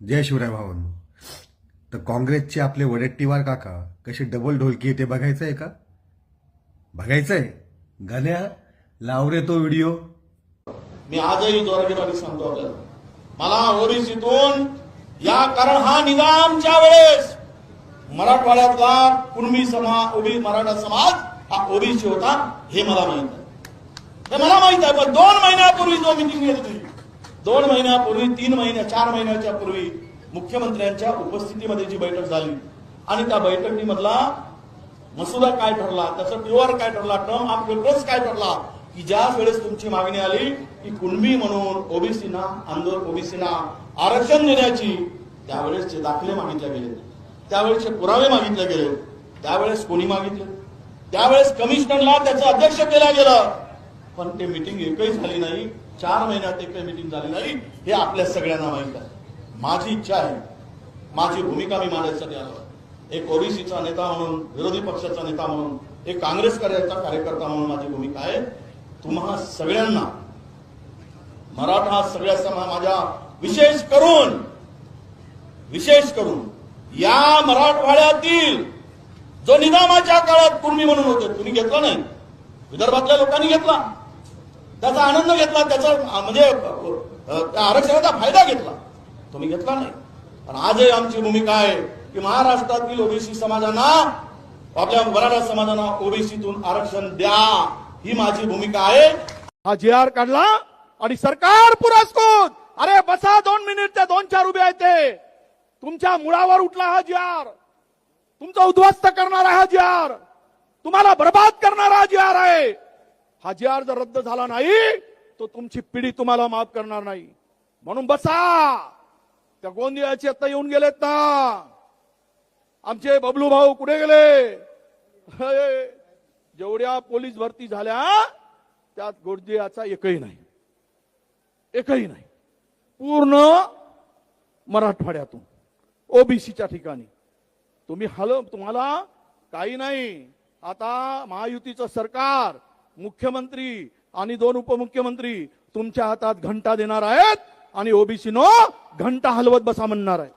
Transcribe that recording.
जय शिवराय भावांनो. तर काँग्रेसचे आपले वडेट्टीवार काका कशी डबल ढोलकी ते बघायचंय का? बघायचंय? गण्या लाव रे तो व्हिडिओ. मी आजही जोरगीराने सांगतो आपल्याला, मला ओबीसीतून या कारण हा निजामच्या वेळेस मराठवाड्यातला कुणबी समाज मराठा समाज हा ओबीसी होता हे मला माहित आहे. हे मला माहित आहे. पण 2 महिन्यापूर्वी जो मिटिंग घेतली होती, 2 महिन्यापूर्वी 3 महिन्या 4 महिन्याच्या पूर्वी मुख्यमंत्र्यांच्या उपस्थितीमध्ये जी बैठक झाली आणि त्या बैठकीमधला मसुदा काय ठरला, त्याचा टीओआर काय ठरला, टर्म ऑफ रेफरन्स काय ठरला, की ज्या वेळेस तुमची मागणी आली की कुणबी म्हणून ओबीसीना आरक्षण देण्याची, त्यावेळेसचे दाखले मागितले गेले, त्यावेळेसचे पुरावे मागितले गेले. त्यावेळेस कोणी मागितले? त्यावेळेस कमिशनरला त्याचं अध्यक्ष केलं गेलं. पण ते मीटिंग एकही झाली नाही. 4 महिन्यात एकही मीटिंग झाली नाही हे आपल्या सगळ्यांना माहित आहे. माझी इच्छा आहे, माझी भूमिका मी मांडण्यासाठी आलो. एक ओबीसीचा नेता म्हणून, विरोधी पक्षाचा नेता म्हणून, एक काँग्रेस कार्यकर्ता म्हणून माझी भूमिका आहे. तुम्हा सगळ्यांना, मराठा सगळ्या माझ्या विशेष करून या मराठवाड्यातील जो निजामाच्या काळात कुणबी म्हणून होते, तुम्ही घेतला नाही, विदर्भातल्या लोकांनी घेतला, त्याचा आनंद घेतला, त्याचा म्हणजे आरक्षणाचा फायदा घेतला, तुम्ही घेतला नाही. पण आजही आमची भूमिका आहे की महाराष्ट्रातील ओबीसी समाजांना, आपल्या मराठा समाजांना ओबीसीतून आरक्षण द्या, ही माझी भूमिका आहे. हा जी.आर. काढला आणि सरकार पुरस्कृत, अरे बसा 2 मिनिट, त्या 2-4 उभे आहेत ते, तुमच्या मुळावर उठला हा जी.आर. तुमचा उद्ध्वस्त करणारा हा जी.आर., तुम्हाला बर्बाद करणारा हा जी.आर. आहे. हा जी.आर. जर रद्द झाला नाही तर तुमची पिढी तुम्हाला माफ करणार नाही. म्हणून बसा. त्या गोंदियाचे आता येऊन गेलेत ना, आमचे बबलू भाऊ कुठे गेले? जेवढ्या पोलीस भरती झाल्या त्यात गोंदियाचा एकही नाही. पूर्ण मराठवाड्यातून ओबीसीच्या ठिकाणी तुम्हाला काही नाही. आता महायुतीचं सरकार, मुख्यमंत्री आणि 2 उपमुख्यमंत्री तुमच्या हातात घंटा देणार आहेत आणि ओबीसीनो घंटा हलवत बसा म्हणणार आहे.